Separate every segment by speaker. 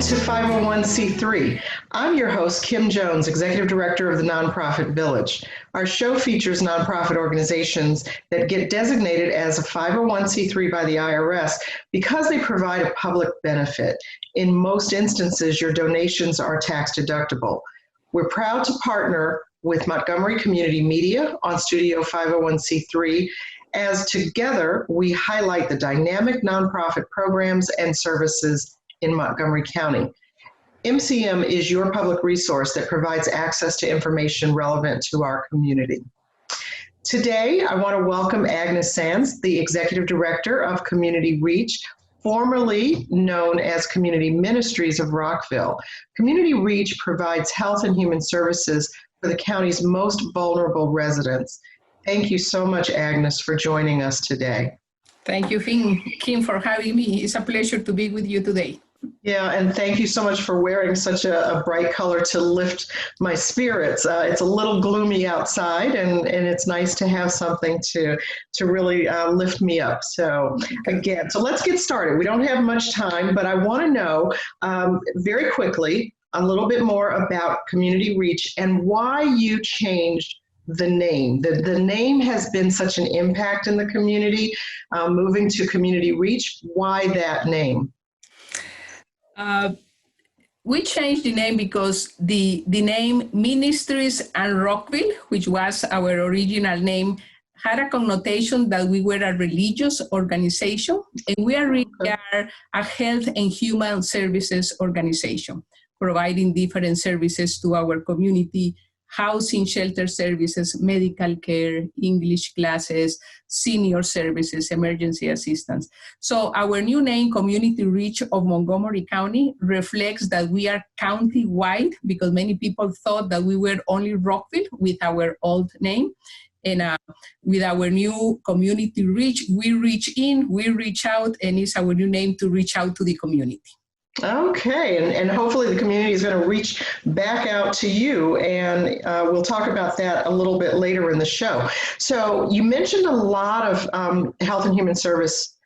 Speaker 1: to 501c3. I'm your host, Kim Jones, Executive Director of the Nonprofit Village. Our show features nonprofit organizations that get designated as a 501c3 by the IRS because they provide a public benefit. In most instances, your donations are tax deductible. We're proud to partner with Montgomery Community Media on Studio 501c3, as together we highlight the dynamic nonprofit programs and services in Montgomery County. MCM is your public resource that provides access to information relevant to our community. Today, I want to welcome Agnes Saenz, the Executive Director of Community Reach, formerly known as Community Ministries of Rockville. Community Reach provides health and human services for the county's most vulnerable residents. Thank you so much, Agnes, for joining us today.
Speaker 2: Thank you, Kim, for having me. It's a pleasure to be with you today.
Speaker 1: Yeah, and thank you so much for wearing such a bright color to lift my spirits. It's a little gloomy outside, and it's nice to have something to really lift me up. So again, so let's get started. We don't have much time, but I want to know very quickly a little bit more about Community Reach and why you changed the name. The name has been such an impact in the community, moving to Community Reach. Why that name?
Speaker 2: We changed the name because the name Ministries and Rockville, which was our original name, had a connotation that we were a religious organization, and we are a health and human services organization, providing different services to our community: housing, shelter services, medical care, English classes, senior services, emergency assistance. So our new name, Community Reach of Montgomery County, reflects that we are county-wide, because many people thought that we were only Rockville with our old name. And with our new Community Reach, we reach in, we reach out, and it's our new name to reach out to the community.
Speaker 1: Okay, and hopefully the community is going to reach back out to you, and we'll talk about that a little bit later in the show. So you mentioned a lot of health and human services.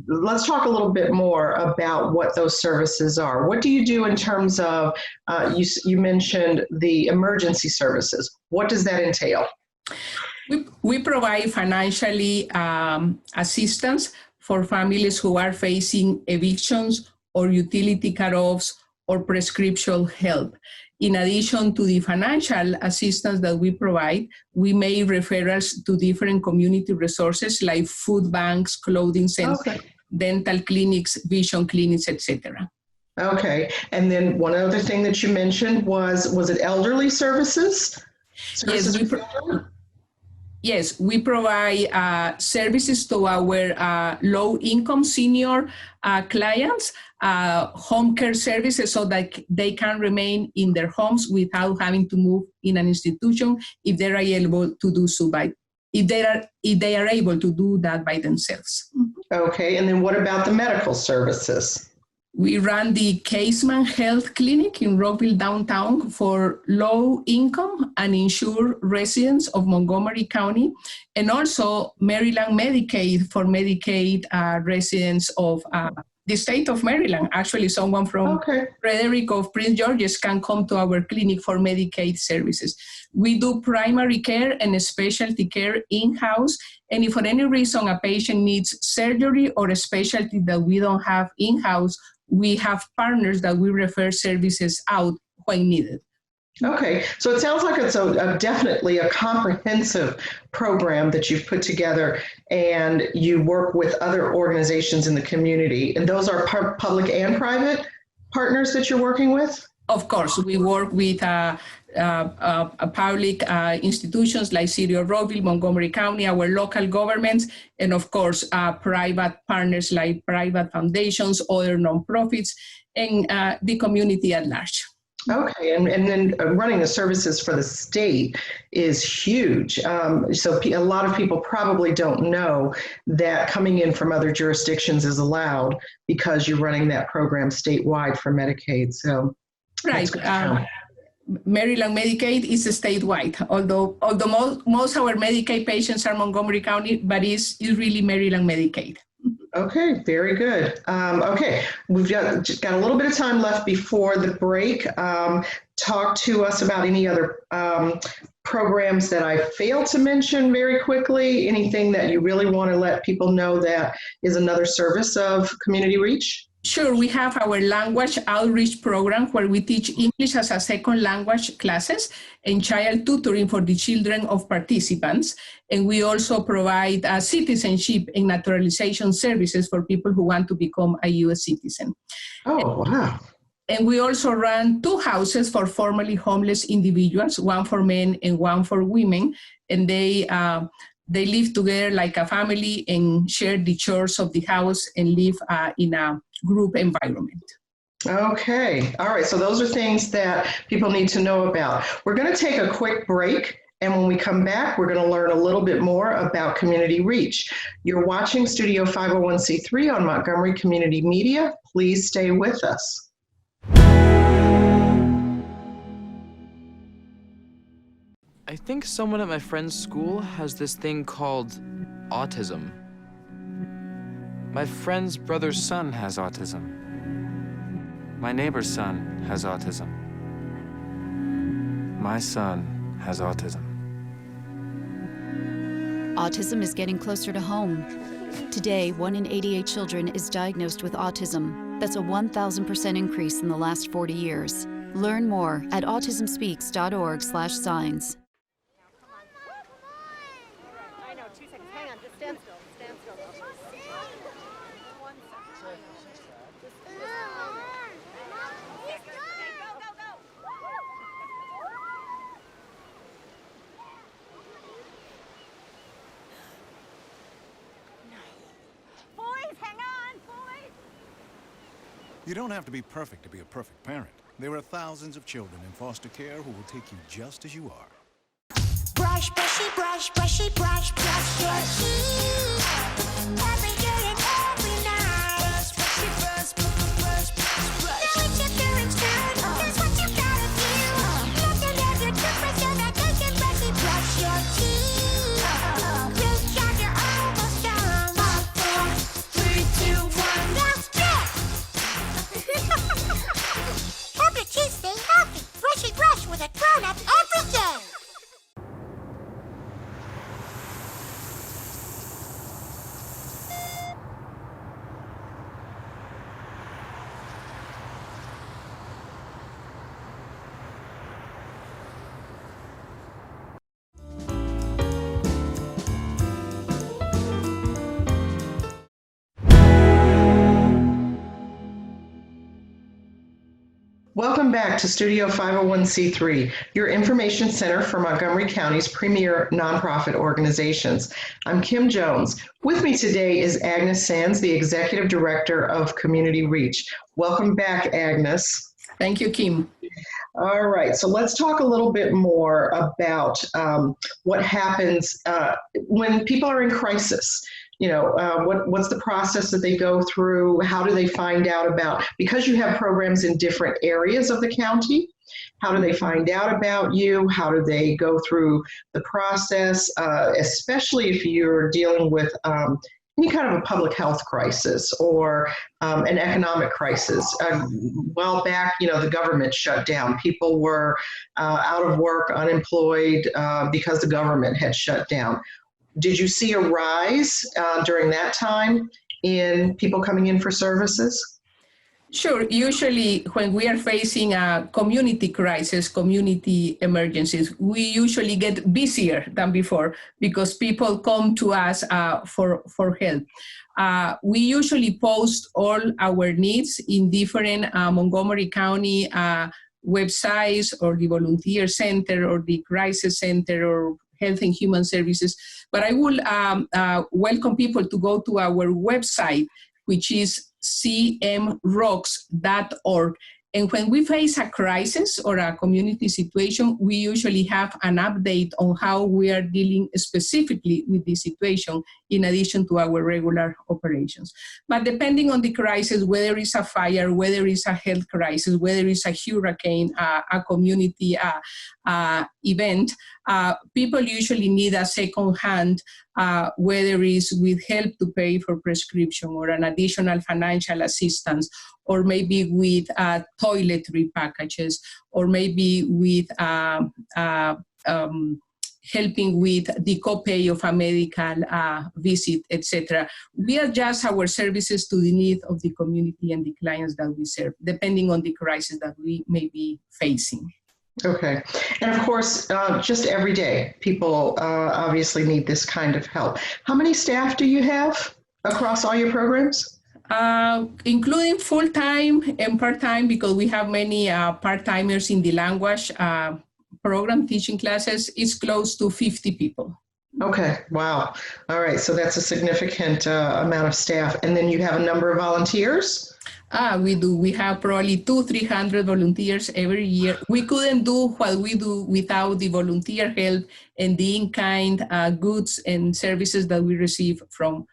Speaker 1: Let's talk a little bit more about what those services are. What do you do in terms of, you mentioned the emergency services. What does that entail?
Speaker 2: We provide financially assistance for families who are facing evictions or utility cutoffs or prescription help. In addition to the financial assistance that we provide, we make referrals to different community resources like food banks, clothing centers, dental clinics, vision clinics, etc.
Speaker 1: Okay, and then one other thing that you mentioned was it elderly services?
Speaker 2: Yes, we provide services to our low-income senior clients, home care services, so that they can remain in their homes without having to move in an institution if they are able to do so if they are able to do that by themselves.
Speaker 1: Okay, and then what about the medical services?
Speaker 2: We run the Caseman Health Clinic in Rockville downtown for low-income and insured residents of Montgomery County, and also Maryland Medicaid for Medicaid residents of the state of Maryland. Actually, someone from Frederick of Prince George's can come to our clinic for Medicaid services. We do primary care and specialty care in-house, and if for any reason a patient needs surgery or a specialty that we don't have in-house, we have partners that we refer services out when needed.
Speaker 1: Okay, so it sounds like it's definitely a comprehensive program that you've put together, and you work with other organizations in the community. And those are public and private partners that you're working with?
Speaker 2: Of course, we work with public institutions like City of Rockville, Montgomery County, our local governments, and of course, private partners like private foundations, other nonprofits, and the community at large.
Speaker 1: Okay, and then running the services for the state is huge. So a lot of people probably don't know that coming in from other jurisdictions is allowed because you're running that program statewide for Medicaid. So
Speaker 2: right. Maryland Medicaid is statewide, although most of our Medicaid patients are Montgomery County, but it's really Maryland Medicaid.
Speaker 1: Okay, very good. Okay, we've got a little bit of time left before the break. Talk to us about any other programs that I failed to mention very quickly, anything that you really want to let people know that is another service of Community Reach?
Speaker 2: Sure, we have our language outreach program where we teach English as a second language classes and child tutoring for the children of participants. And we also provide citizenship and naturalization services for people who want to become a U.S. citizen.
Speaker 1: Oh, wow.
Speaker 2: And we also run 2 houses for formerly homeless individuals, one for men and one for women. And they live together like a family and share the chores of the house and live in a group environment.
Speaker 1: Okay. All right. So those are things that people need to know about. We're going to take a quick break. And when we come back, we're going to learn a little bit more about Community Reach. You're watching Studio 501c3 on Montgomery Community Media. Please stay with us.
Speaker 3: I think someone at my friend's school has this thing called autism. My friend's brother's son has autism. My neighbor's son has autism. My son has autism.
Speaker 4: Autism is getting closer to home. Today, 1 in 88 children is diagnosed with autism. That's a 1,000% increase in the last 40 years. Learn more at autismspeaks.org/signs.
Speaker 5: You don't have to be perfect to be a perfect parent. There are thousands of children in foster care who will take you just as you are.
Speaker 6: Brush, brushy, brush, brushy, brush, brush your teeth. Every day and every night. Brush, brushy, brush, brush, brush, brush. Now it's your parents' turn. Here's what you gotta do. Let them have your toothbrush so that they can brushy, brush your teeth. Good job, you're almost done. 5, 4, 3, 2, 1. That's it. Help your teeth stay healthy. Brushy brush with a grown-up every day.
Speaker 1: Welcome back to Studio 501c3, your information center for Montgomery County's premier nonprofit organizations. I'm Kim Jones. With me today is Agnes Saenz, the Executive Director of Community Reach. Welcome back, Agnes.
Speaker 2: Thank you, Kim.
Speaker 1: All right, so let's talk a little bit more about what happens when people are in crisis. You know, what's the process that they go through? How do they find out about, because you have programs in different areas of the county, how do they find out about you? How do they go through the process, especially if you're dealing with any kind of a public health crisis or an economic crisis? A while back, you know, the government shut down. People were out of work, unemployed because the government had shut down. Did you see a rise during that time in people coming in for services?
Speaker 2: Sure. Usually when we are facing a community crisis, community emergencies, we usually get busier than before because people come to us for help. We usually post all our needs in different Montgomery County websites or the Volunteer Center or the Crisis Center or Health and Human Services. But I will welcome people to go to our website, which is cmrocks.org. And when we face a crisis or a community situation, we usually have an update on how we are dealing specifically with the situation in addition to our regular operations. But depending on the crisis, whether it's a fire, whether it's a health crisis, whether it's a hurricane, a community event, people usually need a second-hand whether it's with help to pay for prescription or an additional financial assistance, or maybe with toiletry packages, or maybe with helping with the copay of a medical visit, etc. We adjust our services to the need of the community and the clients that we serve, depending on the crisis that we may be facing.
Speaker 1: Okay. And of course, just every day, people obviously need this kind of help. How many staff do you have across all your programs?
Speaker 2: Including full-time and part-time, because we have many part-timers in the language program teaching classes, is close to 50 people.
Speaker 1: Okay, wow. All right, so that's a significant amount of staff. And then you have a number of volunteers?
Speaker 2: We do. We have probably 200-300 volunteers every year. We couldn't do what we do without the volunteer help and the in-kind goods and services that we receive from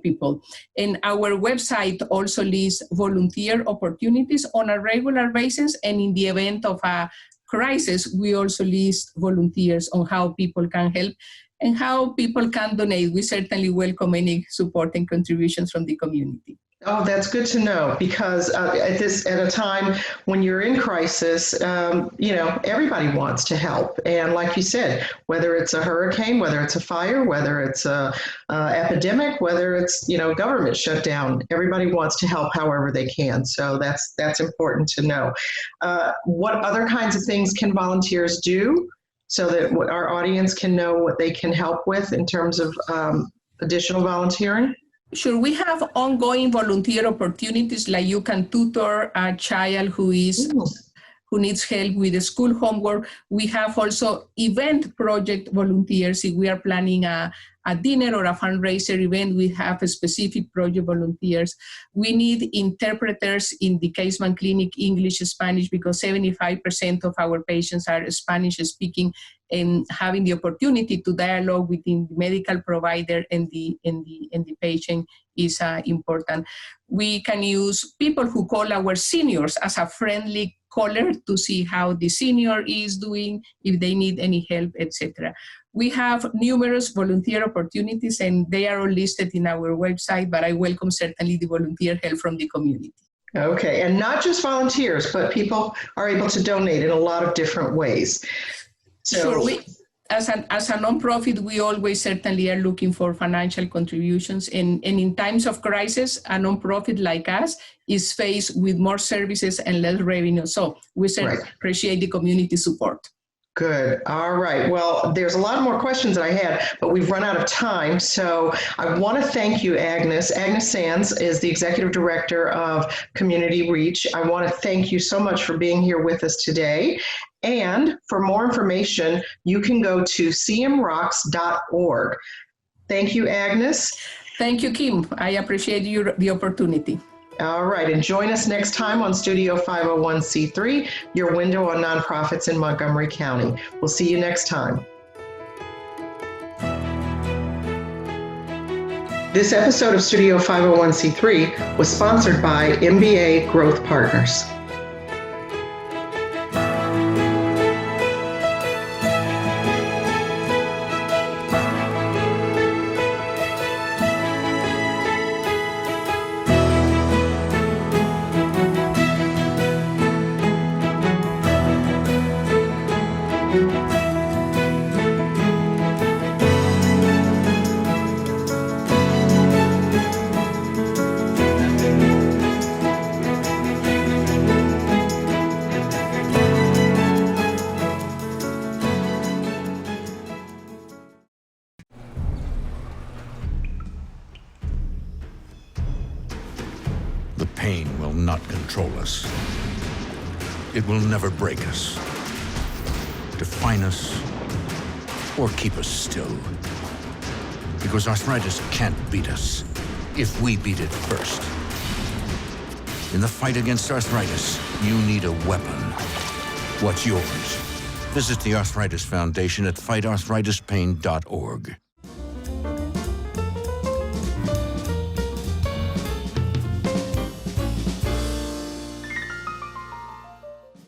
Speaker 2: people. And our website also lists volunteer opportunities on a regular basis, and in the event of a crisis, we also list volunteers on how people can help and how people can donate. We certainly welcome any support and contributions from the community.
Speaker 1: Oh, that's good to know, because at a time when you're in crisis, everybody wants to help. And like you said, whether it's a hurricane, whether it's a fire, whether it's a epidemic, whether it's, government shutdown, everybody wants to help however they can. So that's important to know. What other kinds of things can volunteers do so that our audience can know what they can help with in terms of additional volunteering?
Speaker 2: Sure, we have ongoing volunteer opportunities, like you can tutor a child who needs help with the school homework. We have also event project volunteers. If we are planning a dinner or a fundraiser event, we have a specific project volunteers. We need interpreters in the Caseman Clinic, English, Spanish, because 75% of our patients are Spanish speaking, and having the opportunity to dialogue within the medical provider and the patient is important. We can use people who call our seniors as a friendly caller to see how the senior is doing, if they need any help, etc. We have numerous volunteer opportunities, and they are all listed in our website, but I welcome certainly the volunteer help from the community.
Speaker 1: Okay, and not just volunteers, but people are able to donate in a lot of different ways. So,
Speaker 2: sure, as a nonprofit, we always certainly are looking for financial contributions. And in times of crisis, a nonprofit like us is faced with more services and less revenue. So we certainly appreciate the community support.
Speaker 1: Good. All right. Well, there's a lot more questions that I had, but we've run out of time. So I want to thank you, Agnes. Agnes Saenz is the Executive Director of Community Reach. I want to thank you so much for being here with us today. And for more information, you can go to cmrocks.org. Thank you, Agnes.
Speaker 2: Thank you, Kim. I appreciate the opportunity.
Speaker 1: All right, and join us next time on Studio 501c3, your window on nonprofits in Montgomery County. We'll see you next time. This episode of Studio 501c3 was sponsored by MBA Growth Partners.
Speaker 5: The pain will not control us. It will never break us, define us, or keep us still. Because arthritis can't beat us if we beat it first. In the fight against arthritis, you need a weapon. What's yours? Visit the Arthritis Foundation at fightarthritispain.org.